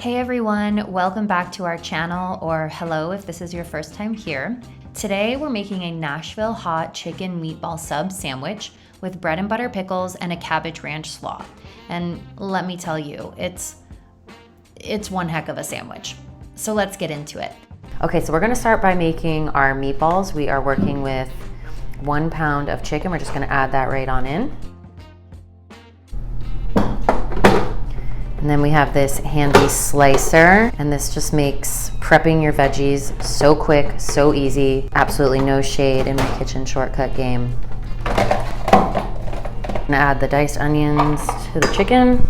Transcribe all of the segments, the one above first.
Hey everyone, welcome back to our channel, or hello if this is your first time here. Today we're making a Nashville Hot Chicken Meatball Sub Sandwich with bread and butter pickles and a Cabbage Ranch Slaw. And let me tell you, it's one heck of a sandwich. So let's get into it. Okay, so we're gonna start by making our meatballs. We are working with 1 pound of chicken. We're just gonna add that right on in. And then we have this handy slicer, and this just makes prepping your veggies so quick, so easy. Absolutely no shade in my kitchen shortcut game. I'm gonna add the diced onions to the chicken.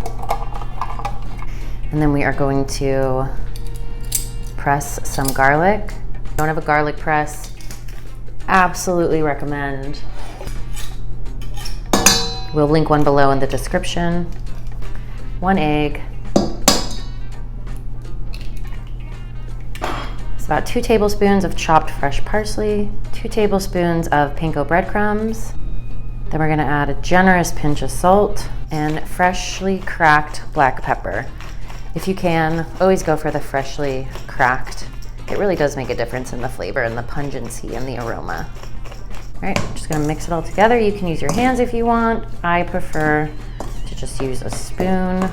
And then we are going to press some garlic. If you don't have a garlic press, absolutely recommend. We'll link one below in the description. 1 egg. It's about 2 tablespoons of chopped fresh parsley, 2 tablespoons of panko breadcrumbs. Then we're gonna add a generous pinch of salt and freshly cracked black pepper. If you can, always go for the freshly cracked. It really does make a difference in the flavor and the pungency and the aroma. All right, just gonna mix it all together. You can use your hands if you want. I prefer to just use a spoon.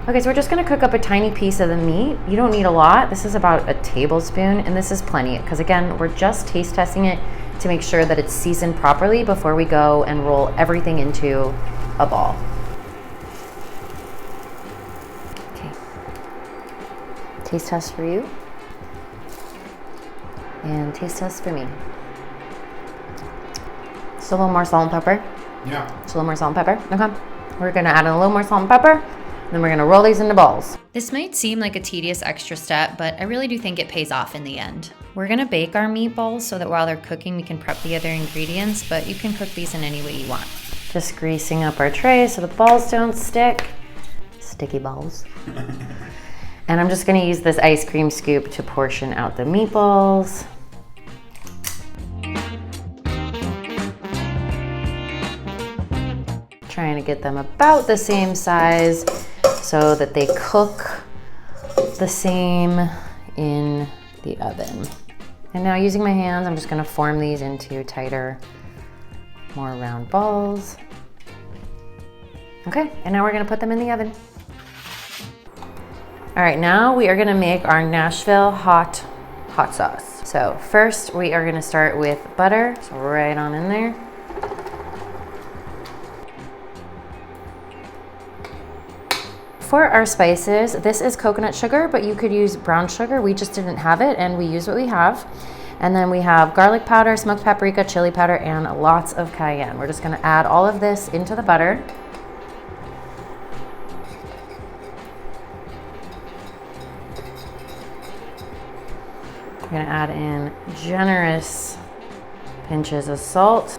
Okay, so we're just gonna cook up a tiny piece of the meat. You don't need a lot. This is about a tablespoon, and this is plenty, because again, we're just taste testing it to make sure that it's seasoned properly before we go and roll everything into a ball. Okay. Taste test for you. And taste test for me. Just a little more salt and pepper. Yeah. Just a little more salt and pepper. Okay. We're gonna add in a little more salt and pepper. Then we're gonna roll these into balls. This might seem like a tedious extra step, but I really do think it pays off in the end. We're gonna bake our meatballs so that while they're cooking, we can prep the other ingredients, but you can cook these in any way you want. Just greasing up our tray so the balls don't stick. Sticky balls. And I'm just gonna use this ice cream scoop to portion out the meatballs. Trying to get them about the same size so that they cook the same in the oven. And now using my hands, I'm just gonna form these into tighter, more round balls. Okay, and now we're gonna put them in the oven. All right, now we are gonna make our Nashville hot sauce. So first we are gonna start with butter, so right on in there. For our spices, this is coconut sugar, but you could use brown sugar. We just didn't have it, and we use what we have. And then we have garlic powder, smoked paprika, chili powder, and lots of cayenne. We're just gonna add all of this into the butter. We're gonna add in generous pinches of salt.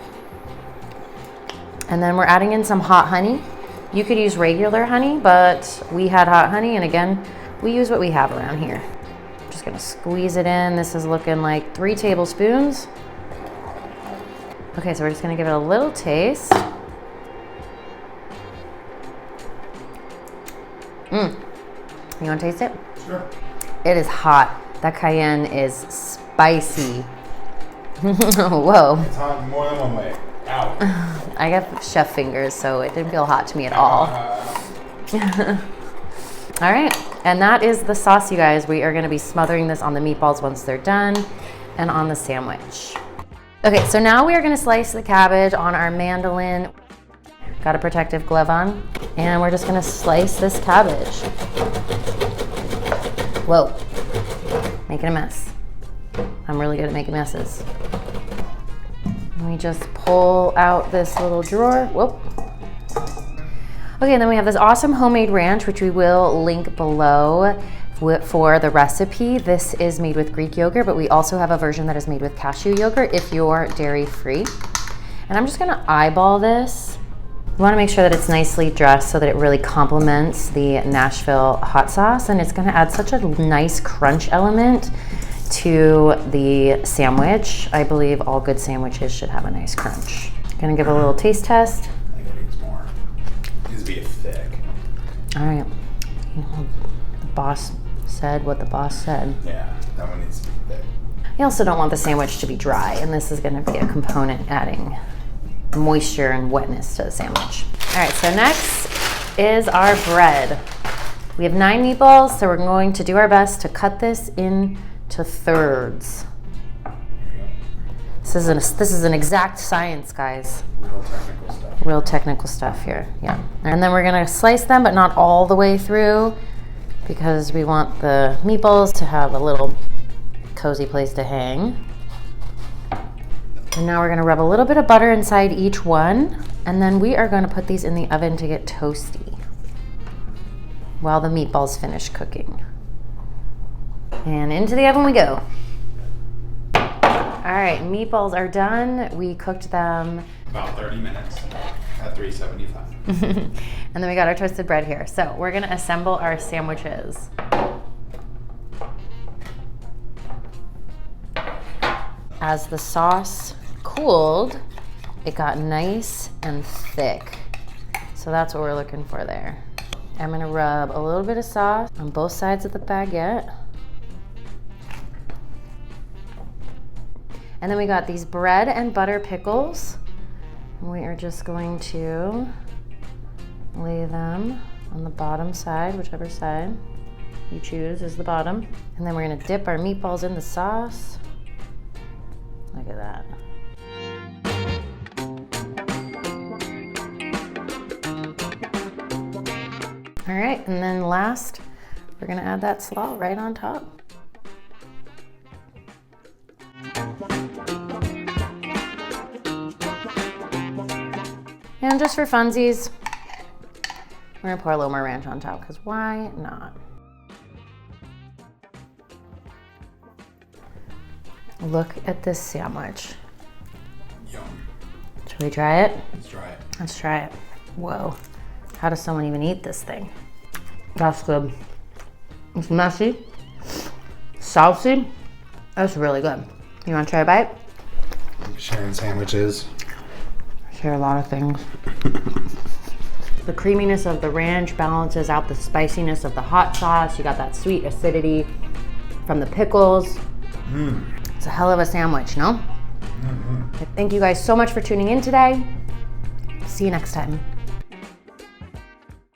And then we're adding in some hot honey. You could use regular honey, but we had hot honey, and again, we use what we have around here. Just gonna squeeze it in. This is looking like 3 tablespoons. Okay, so we're just gonna give it a little taste. You wanna taste it? Sure. It is hot. That cayenne is spicy. Whoa. It's hot more than one way. Ow. I got chef fingers, so it didn't feel hot to me at all. All right, and that is the sauce, you guys. We are gonna be smothering this on the meatballs once they're done and on the sandwich. Okay, so now we are gonna slice the cabbage on our mandolin. Got a protective glove on, and we're just gonna slice this cabbage. Whoa, making a mess. I'm really good at making messes. We just pull out this little drawer. Whoop. Okay, and then we have this awesome homemade ranch, which we will link below for the recipe. This is made with Greek yogurt, but we also have a version that is made with cashew yogurt if you're dairy-free. And I'm just gonna eyeball this. You wanna make sure that it's nicely dressed so that it really complements the Nashville hot sauce, and it's gonna add such a nice crunch element to the sandwich. I believe all good sandwiches should have a nice crunch. Gonna give a little taste test. I think it needs more. It needs to be thick. All right. You know, the boss said what the boss said. Yeah, that one needs to be thick. You also don't want the sandwich to be dry, and this is going to be a component adding moisture and wetness to the sandwich. All right, so next is our bread. We have 9 meatballs, so we're going to do our best to cut this into thirds. This is an exact science, guys. Real technical stuff. Real technical stuff here, yeah. And then we're gonna slice them, but not all the way through, because we want the meatballs to have a little cozy place to hang. And now we're gonna rub a little bit of butter inside each one, and then we are gonna put these in the oven to get toasty while the meatballs finish cooking. And into the oven we go. All right, meatballs are done. We cooked them About 30 minutes at 375. and then we got our toasted bread here. So we're gonna assemble our sandwiches. As the sauce cooled, it got nice and thick. So that's what we're looking for there. I'm gonna rub a little bit of sauce on both sides of the baguette. And then we got these bread and butter pickles. We are just going to lay them on the bottom side, whichever side you choose is the bottom. And then we're gonna dip our meatballs in the sauce. Look at that. All right, and then last, we're gonna add that slaw right on top. And just for funsies, we're gonna pour a little more ranch on top, because why not? Look at this sandwich. Yum. Should we try it? Let's try it. Let's try it. Whoa, how does someone even eat this thing? That's good. It's messy, saucy. That's really good. You wanna try a bite? Sharing sandwiches. Share a lot of things. The creaminess of the ranch balances out the spiciness of the hot sauce. You got that sweet acidity from the pickles. It's a hell of a sandwich, no? Thank you guys so much for tuning in today. See you next time.